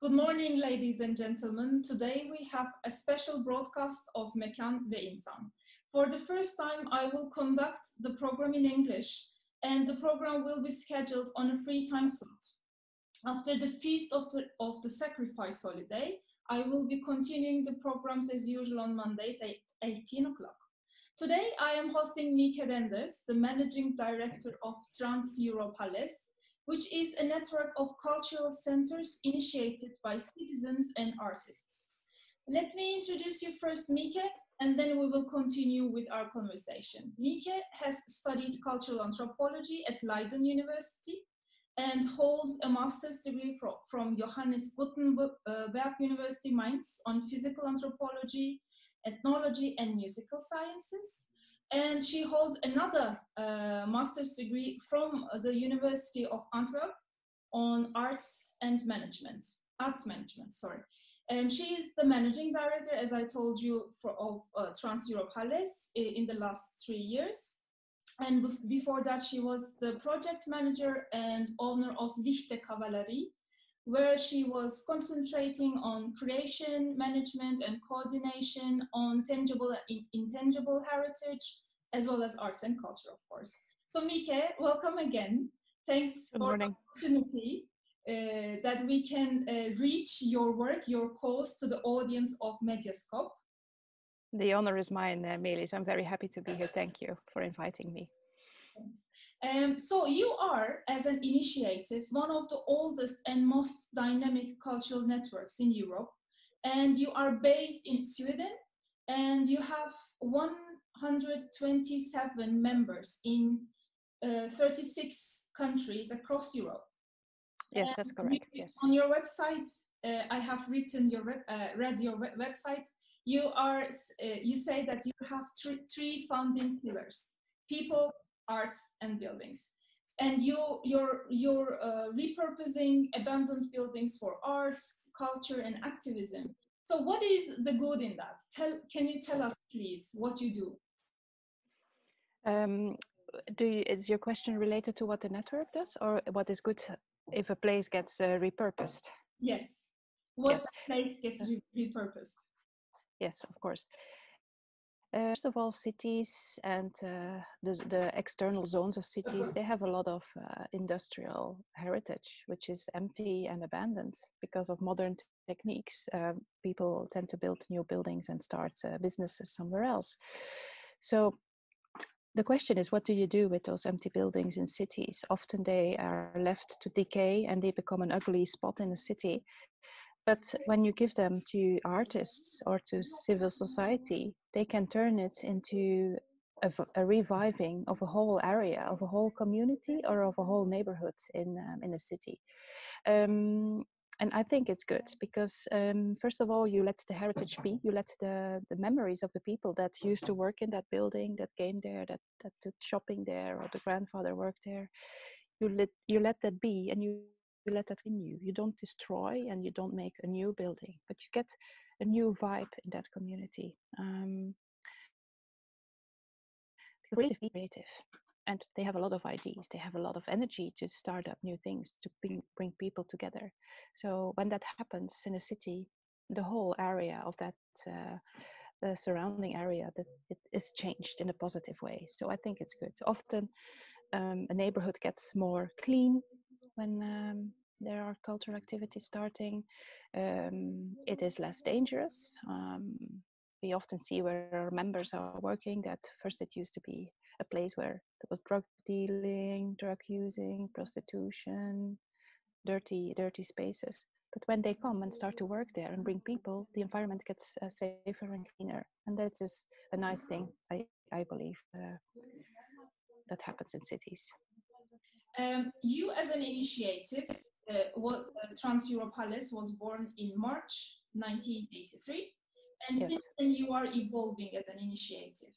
Good morning, ladies and gentlemen. Today we have a special broadcast of Mekan ve İnsan. For the first time, I will conduct the program in English, and the program will be scheduled on a free time slot. After the Feast of the Sacrifice holiday, I will be continuing the programs as usual on Mondays at 18 o'clock. Today, I am hosting Mieke, the Managing Director of Trans Europe Halles, which is a network of cultural centers initiated by citizens and artists. Let me introduce you first, Mieke, and then we will continue with our conversation. Mieke has studied cultural anthropology at Leiden University and holds a master's degree from Johannes Gutenberg University Mainz on physical anthropology, ethnology, and musical sciences. And she holds another master's degree from the University of Antwerp on arts management. She is the managing director, as I told you, of Trans Europe Halles in the last 3 years. And before that, she was the project manager and owner of Lichte Kavallerie, where she was concentrating on creation, management, and coordination on tangible and intangible heritage, as well as arts and culture, of course. So Mieke, welcome again. Thanks for the opportunity that we can reach your work, your cause to the audience of Medyascope. The honor is mine, Melis. I'm very happy to be here. Thank you for inviting me. So you are, as an initiative, one of the oldest and most dynamic cultural networks in Europe, and you are based in Sweden, and you have 127 members in 36 countries across Europe. Yes, that's correct. Yes. On your website, I have written read your website. You say that you have three founding pillars: people, arts, and buildings. And you're repurposing abandoned buildings for arts, culture, and activism. So what is the good in that? Can you tell us, please, what you do? Is your question related to what the network does, or what is good if a place gets repurposed? Yes. What place gets repurposed? Yes, of course. First of all, cities and the external zones of cities, they have a lot of industrial heritage, which is empty and abandoned because of modern techniques. People tend to build new buildings and start businesses somewhere else. So the question is, what do you do with those empty buildings in cities? Often they are left to decay and they become an ugly spot in a city. But when you give them to artists or to civil society, they can turn it into a reviving of a whole area, of a whole community, or of a whole neighborhood in a city. And I think it's good because, first of all, you let the heritage be, you let the memories of the people that used to work in that building, that came there, that did shopping there, or the grandfather worked there, you let that be, and you let that in you. You don't destroy and you don't make a new building, but you get a new vibe in that community. Because creative, and they have a lot of ideas, they have a lot of energy to start up new things, to bring people together. So when that happens in a city, the whole area of that the surrounding area, that it is changed in a positive way. So I think it's good. So often a neighborhood gets more clean when there are cultural activities starting. It is less dangerous. We often see where our members are working that first it used to be a place where there was drug dealing, drug using, prostitution, dirty spaces. But when they come and start to work there and bring people, the environment gets safer and cleaner. And that is a nice thing, I believe, that happens in cities. You as an initiative, Trans Europe Halles was born in March 1983, and yes, since then you are evolving as an initiative.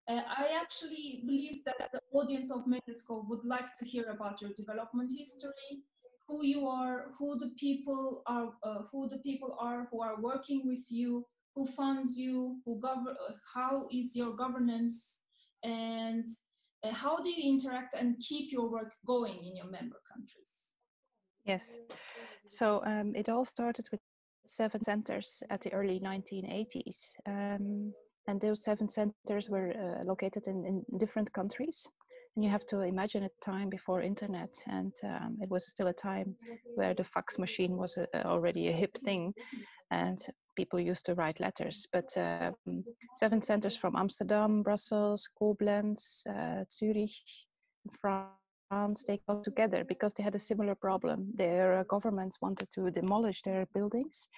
I actually believe that the audience of Medyascope would like to hear about your development history, who you are, who the people are who are working with you, who funds you, how is your governance, and how do you interact and keep your work going in your member countries? Yes. So it all started with 7 centers at the early 1980s. And those 7 centers were located in different countries. And you have to imagine a time before internet. And it was still a time where the fax machine was already a hip thing. And people used to write letters. But 7 centers from Amsterdam, Brussels, Koblenz, Zurich, France, they got together because they had a similar problem. Their governments wanted to demolish their buildings,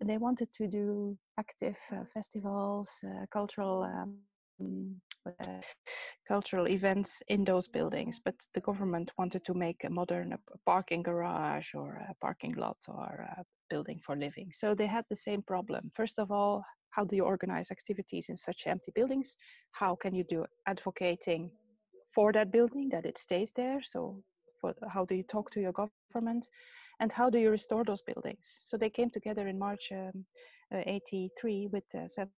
and they wanted to do active festivals, cultural events in those buildings. But the government wanted to make a modern parking garage or a parking lot or a building for living. So they had the same problem. First of all, how do you organize activities in such empty buildings? How can you do advocating for that building, that it stays there? So how do you talk to your government, and how do you restore those buildings? So they came together in March 83 with 7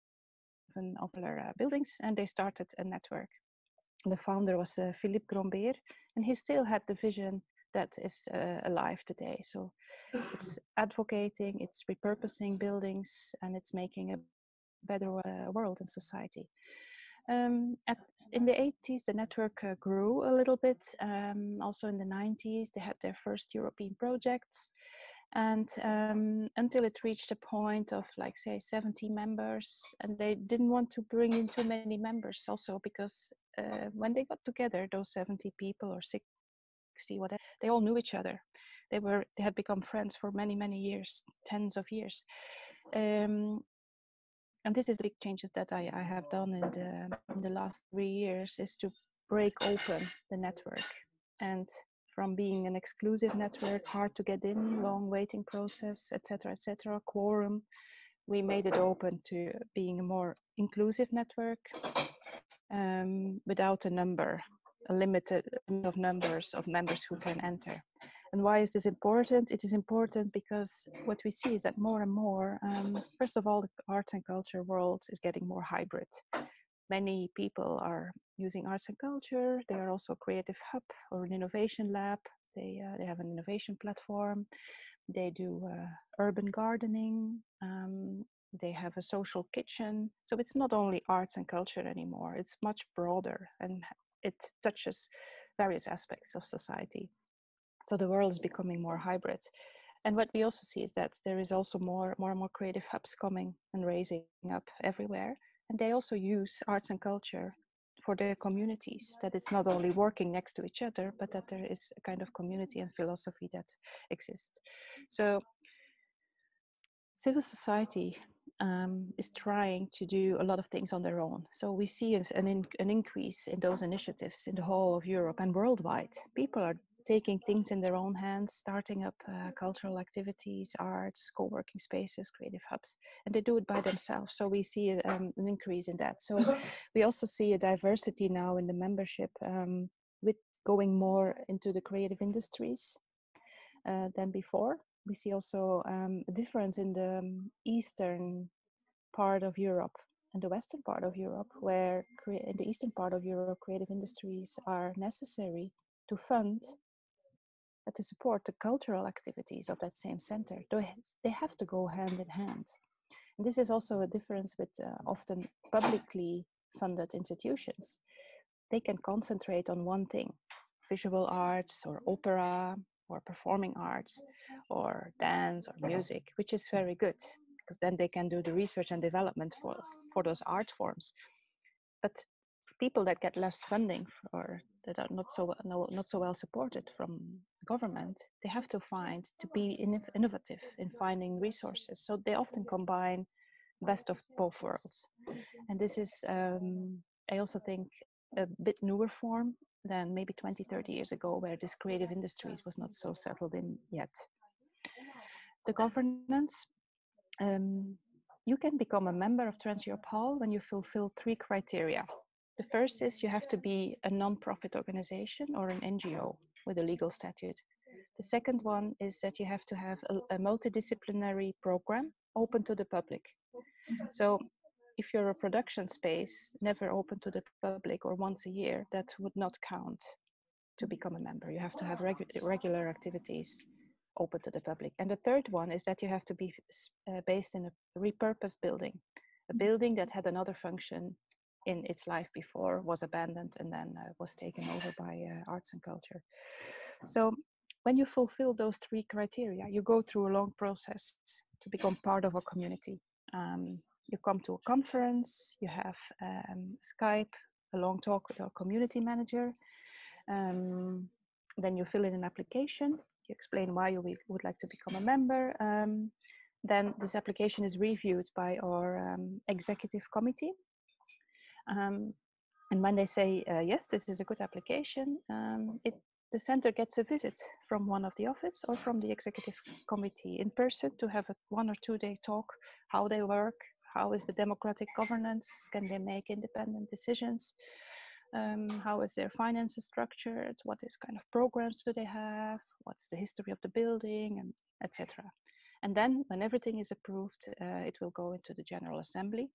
of their buildings, and they started a network. The founder was Philippe Grombeer, and he still had the vision that is alive today. So it's advocating, it's repurposing buildings, and it's making a better world and society. In the 80s, the network grew a little bit. Also in the 90s, they had their first European projects. And until it reached a point of, like, say, 70 members. And they didn't want to bring in too many members also because when they got together, those 70 people or 60, whatever, they all knew each other. They had become friends for many, many years, tens of years. And this is the big changes that I have done in the last 3 years, is to break open the network. And from being an exclusive network, hard to get in, long waiting process, etc., quorum, we made it open to being a more inclusive network, without a limited of numbers of members who can enter. And why is this important? It is important because what we see is that more and more, first of all, the arts and culture world is getting more hybrid. Many people are using arts and culture. They are also a creative hub or an innovation lab. They have an innovation platform. They do urban gardening. They have a social kitchen. So it's not only arts and culture anymore. It's much broader, and it touches various aspects of society. So the world is becoming more hybrid. And what we also see is that there is also more and more creative hubs coming and raising up everywhere. And they also use arts and culture for their communities, that it's not only working next to each other, but that there is a kind of community and philosophy that exists. So civil society is trying to do a lot of things on their own. So we see an increase in those initiatives in the whole of Europe and worldwide. People are taking things in their own hands, starting up cultural activities, arts, co-working spaces, creative hubs, and they do it by themselves. So we see an increase in that. So we also see a diversity now in the membership, with going more into the creative industries than before. We see also a difference in the eastern part of Europe and the western part of Europe, where in the eastern part of Europe, creative industries are necessary to fund to support the cultural activities of that same center. They have to go hand in hand. And this is also a difference with often publicly funded institutions. They can concentrate on one thing, visual arts or opera or performing arts or dance or music, which is very good because then they can do the research and development for those art forms. But people that get less funding or that are not so well supported from government, they have to be innovative in finding resources. So they often combine best of both worlds. And this is, I also think, a bit newer form than maybe 20, 30 years ago, where this creative industries was not so settled in yet. The governance, you can become a member of TransEurope when you fulfill 3 criteria. The first is you have to be a non-profit organization or an NGO with a legal statute. The second one is that you have to have a multidisciplinary program open to the public. So if you're a production space, never open to the public or once a year, that would not count to become a member. You have to have regular activities open to the public. And the third one is that you have to be based in a repurposed building, a building that had another function in its life before, was abandoned, and then was taken over by arts and culture. So when you fulfill those three criteria, you go through a long process to become part of a community. You come to a conference, you have Skype, a long talk with our community manager. Then you fill in an application, you explain why you would like to become a member. Then this application is reviewed by our executive committee. And when they say, yes, this is a good application, the center gets a visit from one of the office or from the executive committee in person to have a 1 or 2 day talk, how they work, how is the democratic governance, can they make independent decisions, how is their finances structured, what is kind of programs do they have, what's the history of the building, and etc. And then when everything is approved, it will go into the General Assembly.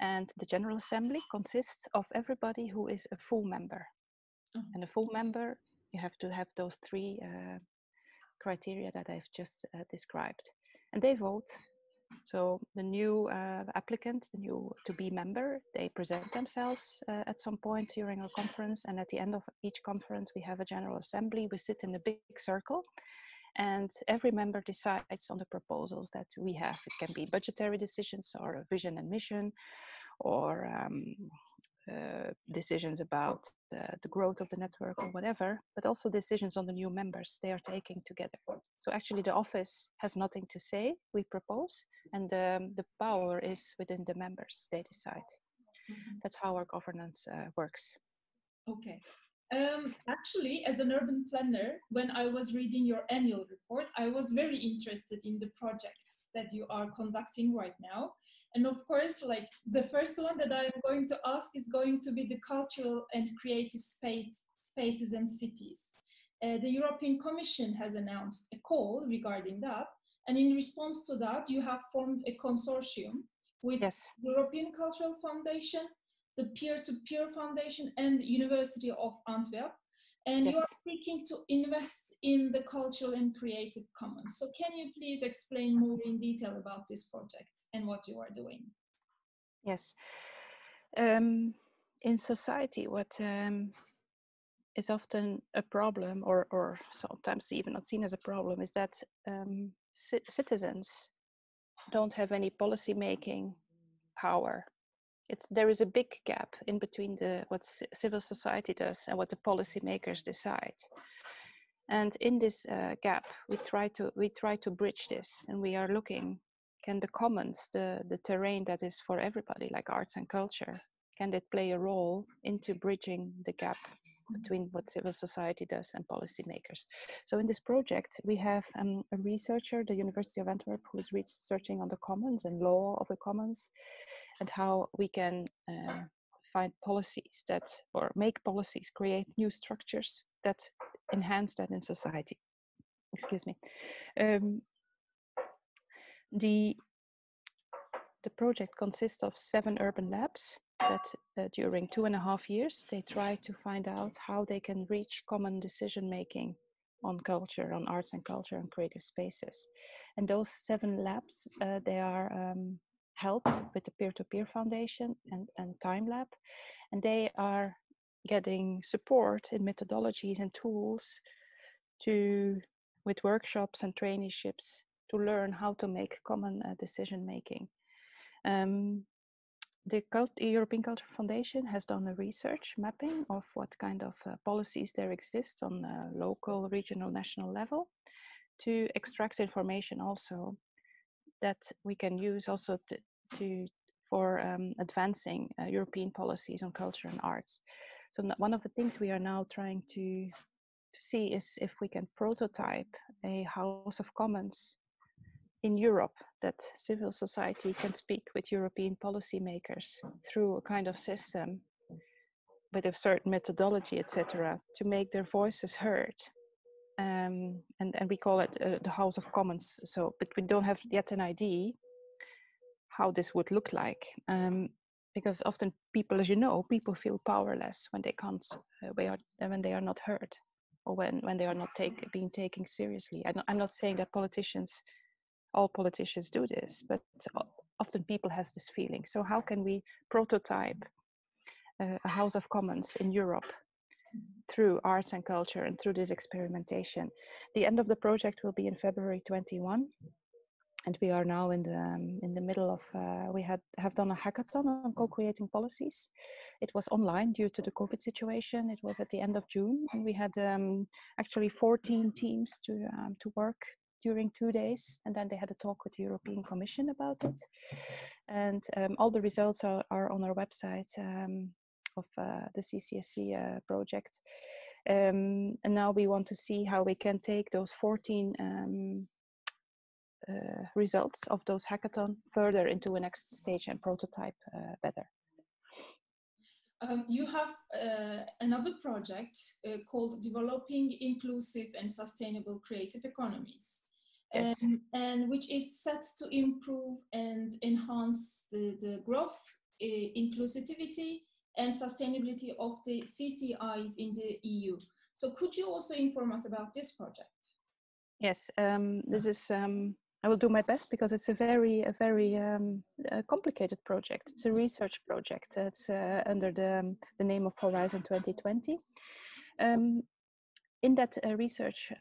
And the General Assembly consists of everybody who is a full member. And a full member, you have to have those three criteria that I've just described. And they vote. So the new applicant, the new to-be member, they present themselves at some point during our conference. And at the end of each conference, we have a General Assembly. We sit in a big circle. And every member decides on the proposals that we have. It can be budgetary decisions or a vision and mission, or decisions about the growth of the network or whatever, but also decisions on the new members they are taking together. So actually the office has nothing to say, we propose, and the power is within the members, they decide. That's how our governance works. Okay. Actually, as an urban planner, when I was reading your annual report, I was very interested in the projects that you are conducting right now. And of course, like the first one that I'm going to ask is going to be the cultural and creative spaces and cities. The European Commission has announced a call regarding that. And in response to that, you have formed a consortium with European Cultural Foundation, the Peer-to-Peer Foundation, and the University of Antwerp. And you are seeking to invest in the cultural and creative commons. So can you please explain more in detail about this project and what you are doing? Yes. In society, what is often a problem, or sometimes even not seen as a problem, is that citizens don't have any policy making power. There is a big gap in between what civil society does and what the policymakers decide. And in this gap, we try to bridge this, and we are looking, can the commons, the terrain that is for everybody, like arts and culture, can it play a role into bridging the gap between what civil society does and policymakers? So in this project, we have a researcher, the University of Antwerp, who is researching on the commons and law of the commons, and how we can find policies that, or make policies, create new structures that enhance that in society. Excuse me. The project consists of 7 urban labs that during 2.5 years, they try to find out how they can reach common decision making on culture, on arts and culture and creative spaces. And those 7 labs, they are helped with the Peer-to-Peer Foundation and Time Lab, and they are getting support in methodologies and tools with workshops and traineeships to learn how to make common decision making. The European Culture Foundation has done a research mapping of what kind of policies there exist on local, regional, national level to extract information also that we can use also for advancing European policies on culture and arts. So one of the things we are now trying to see is if we can prototype a House of Commons in Europe, that civil society can speak with European policymakers through a kind of system with a certain methodology, etc., to make their voices heard. And we call it the House of Commons. So, but we don't have yet an idea how this would look like. Because often people, as you know, people feel powerless when they can't, when they are not heard. or when they are not being taken seriously. I'm not saying that all politicians do this, but often people have this feeling. So how can we prototype a House of Commons in Europe through arts and culture and through this experimentation? The end of the project will be in February 21. And we are now in the middle of, we have done a hackathon on co-creating policies. It was online due to the COVID situation. It was at the end of June, and we had actually 14 teams to work during 2 days, and then they had a talk with the European Commission about it. And all the results are on our website of the CCSC project. And now we want to see how we can take those 14 results of those hackathon further into a next stage and prototype better. You have another project called Developing Inclusive and Sustainable Creative Economies, Yes. and which is set to improve and enhance the growth, inclusivity, and sustainability of the CCIs in the EU. So could you also inform us about this project? Yes, this is, I will do my best because it's a very complicated project. It's a research project. It's under the name of Horizon 2020. In that research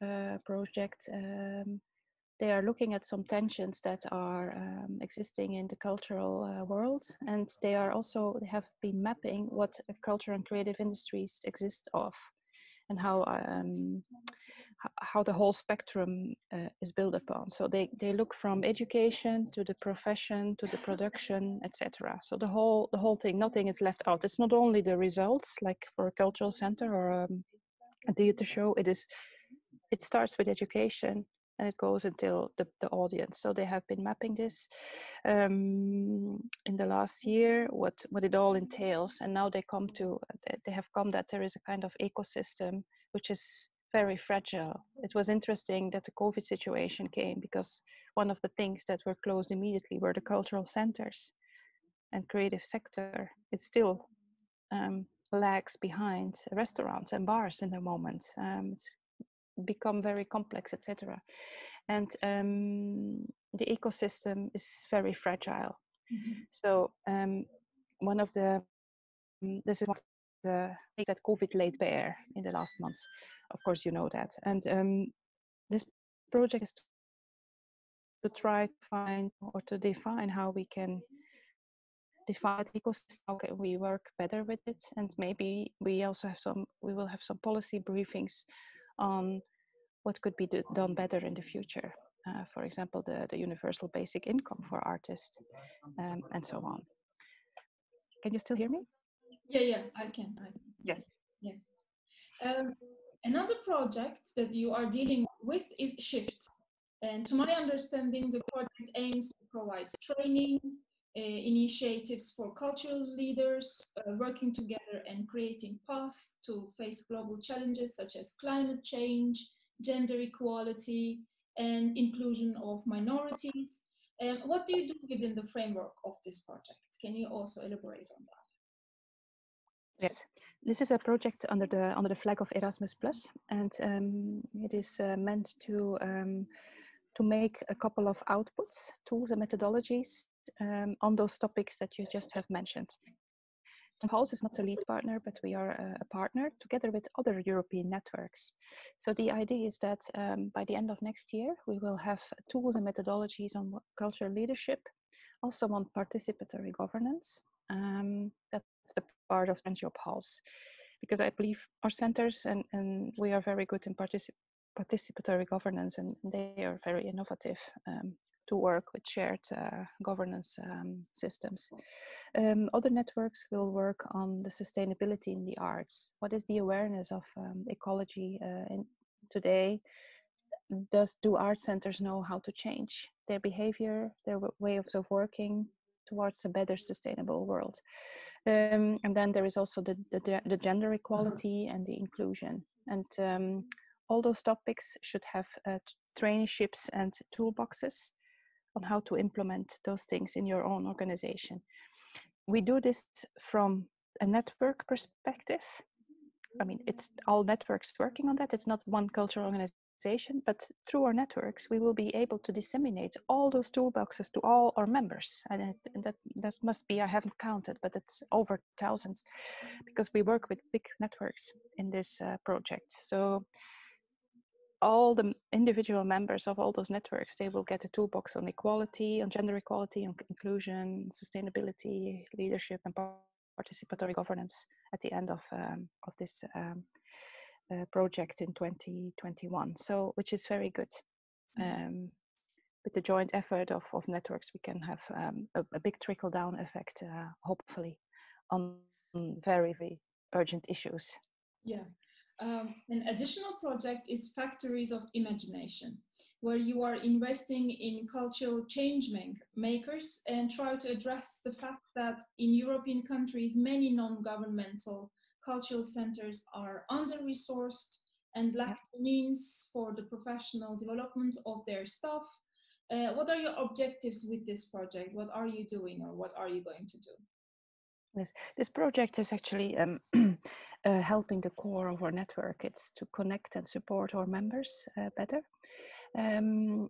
project, they are looking at some tensions that are existing in the cultural world, and they have been mapping what culture and creative industries exist of, and how the whole spectrum is built upon. So they look from education to the profession to the production, etc. So the whole thing, nothing is left out. It's not only the results, like for a cultural center or a theater show. It starts with education and it goes until the audience. So they have been mapping this in the last year, what it all entails, and now they have come that there is a kind of ecosystem which is very fragile. It was interesting that the COVID situation came because one of the things that were closed immediately were the cultural centers and creative sector. It still lags behind restaurants and bars in the moment. It's become very complex, etc. And the ecosystem is very fragile. Mm-hmm. So this is one of the things that COVID laid bare in the last months. Of course, you know that. And this project is to try to find or to define how we can define the ecosystem, how can we work better with it, and maybe we will have some policy briefings on what could be done better in the future. For example, the universal basic income for artists, and so on. Can you still hear me? Yeah, I can. Yes. Yeah. Another project that you are dealing with is Shift. And to my understanding, the project aims to provide training, initiatives for cultural leaders, working together and creating paths to face global challenges such as climate change, gender equality, and inclusion of minorities. What do you do within the framework of this project? Can you also elaborate on that? Yes, this is a project under the flag of Erasmus+, and it is meant to make a couple of outputs, tools and methodologies on those topics that you just have mentioned. Pulse is not a lead partner, but we are a partner together with other European networks. So the idea is that by the end of next year, we will have tools and methodologies on cultural leadership, also on participatory governance. That's the part of NGO Pulse, because I believe our centers and we are very good in participatory governance, and they are very innovative to work with shared governance systems. Other networks will work on the sustainability in the arts. What is the awareness of ecology today? Do art centers know how to change their behavior, their ways of working towards a better sustainable world? And then there is also the gender equality and the inclusion. And all those topics should have traineeships and toolboxes on how to implement those things in your own organization. We do this from a network perspective, I mean, it's all networks working on that. It's not one cultural organization, but through our networks, we will be able to disseminate all those toolboxes to all our members. And that must be, I haven't counted, but it's over thousands, because we work with big networks in this project. So all the individual members of all those networks, they will get a toolbox on equality, on gender equality, on inclusion, sustainability, leadership, and participatory governance at the end of this project in 2021. So, which is very good. With the joint effort of networks, we can have a big trickle-down effect, hopefully, on very, very urgent issues. Yeah. An additional project is Factories of Imagination, where you are investing in cultural change makers and try to address the fact that in European countries, many non-governmental cultural centers are under-resourced and lack the means for the professional development of their staff. What are your objectives with this project? What are you doing, or what are you going to do? Yes, this project is actually helping the core of our network. It's to connect and support our members better. And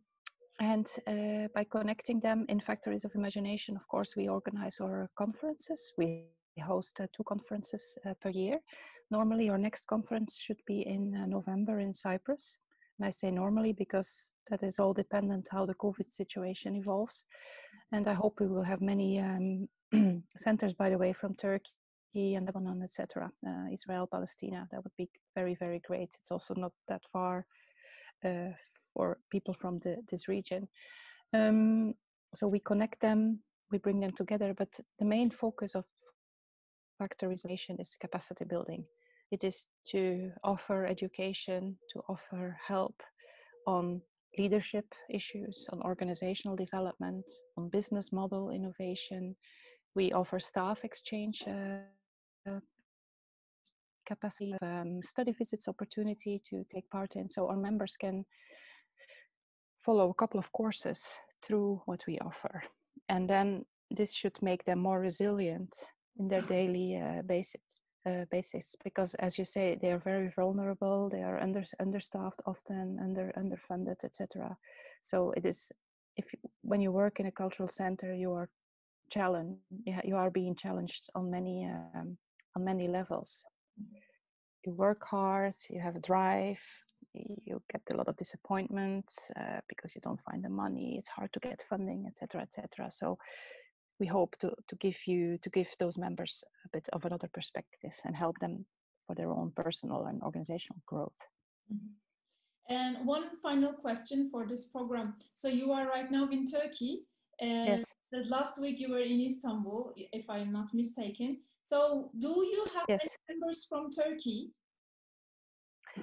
by connecting them in Factories of Imagination, of course, we organize our conferences. We host 2 conferences per year. Normally, our next conference should be in November in Cyprus. And I say normally because that is all dependent how the COVID situation evolves. And I hope we will have many centers, by the way, from Turkey and Lebanon, etc., Israel, Palestine. That would be very, very great. It's also not that far for people from this region. So we connect them, we bring them together, but the main focus of Factorization is capacity building. It is to offer education, to offer help on leadership issues, on organizational development, on business model innovation. We offer staff exchange capacity, study visits opportunity to take part in, so our members can follow a couple of courses through what we offer. And then this should make them more resilient in their daily basis, because as you say, they are very vulnerable, they are understaffed often, underfunded, etc. So it is, when you work in a cultural center, you are challenged, you are being challenged on many levels. You work hard, you have a drive, you get a lot of disappointment because you don't find the money, it's hard to get funding, etc., etc. So we hope to give those members a bit of another perspective and help them for their own personal and organizational growth. And one final question for this program. So you are right now in Turkey, and yes. last week you were in Istanbul, if I'm not mistaken. So do you have yes. any members from Turkey?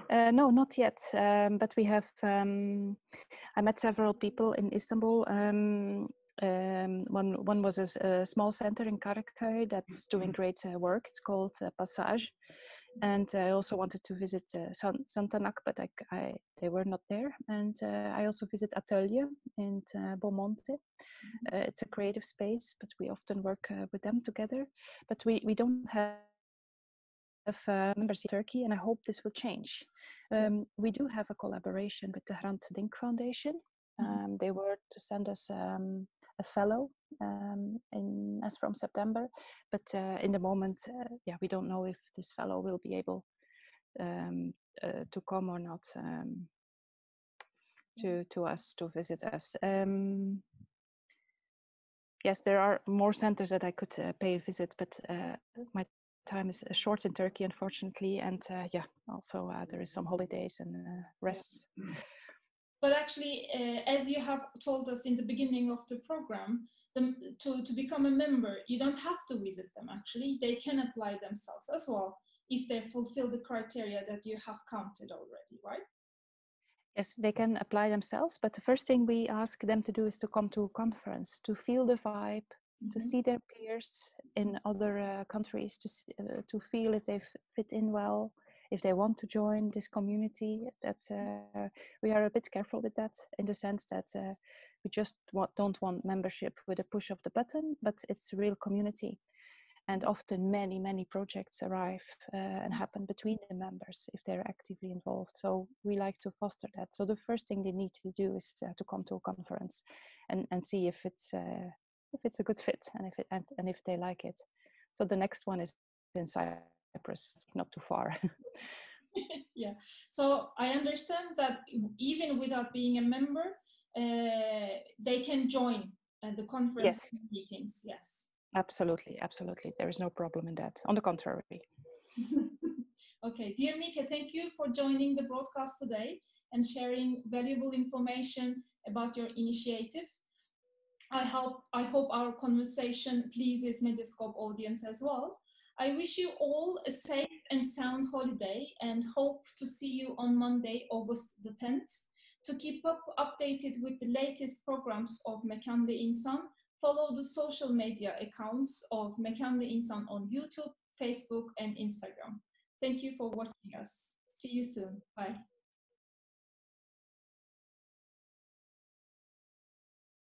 No, not yet. But we have. I met several people in Istanbul. One was a small center in Karaköy that's doing great work. It's called Passage. And I also wanted to visit Santanak, but they were not there. And I also visit Atelier in Beaumonte. It's a creative space, but we often work with them together. But we don't have members in Turkey, and I hope this will change. We do have a collaboration with the Hrant Dink Foundation. They were to send us a fellow as from September, but in the moment, we don't know if this fellow will be able to come or not to us, to visit us. Yes, there are more centers that I could pay a visit, but my time is short in Turkey, unfortunately, and also there is some holidays and rests. But actually, as you have told us in the beginning of the program, to become a member, you don't have to visit them. Actually, they can apply themselves as well if they fulfill the criteria that you have counted already, right? Yes, they can apply themselves, but the first thing we ask them to do is to come to a conference, to feel the vibe, to see their peers in other countries, to feel if they fit in well, if they want to join this community. That we are a bit careful with that, in the sense that we just don't want membership with a push of the button, but it's a real community. And often many projects arrive and happen between the members if they're actively involved. So we like to foster that. So the first thing they need to do is to come to a conference and see if it's a good fit and if they like it. So the next one is in Cyprus, not too far. Yeah. So I understand that even without being a member, they can join the conference meetings. Yes. Absolutely. There is no problem in that. On the contrary. Okay, dear Mieke, thank you for joining the broadcast today and sharing valuable information about your initiative. I hope our conversation pleases Medyascope audience as well. I wish you all a safe and sound holiday and hope to see you on Monday, August the 10th. To keep updated with the latest programs of Mekan ve İnsan, follow the social media accounts of Mekan ve İnsan on YouTube, Facebook, and Instagram. Thank you for watching us. See you soon. Bye.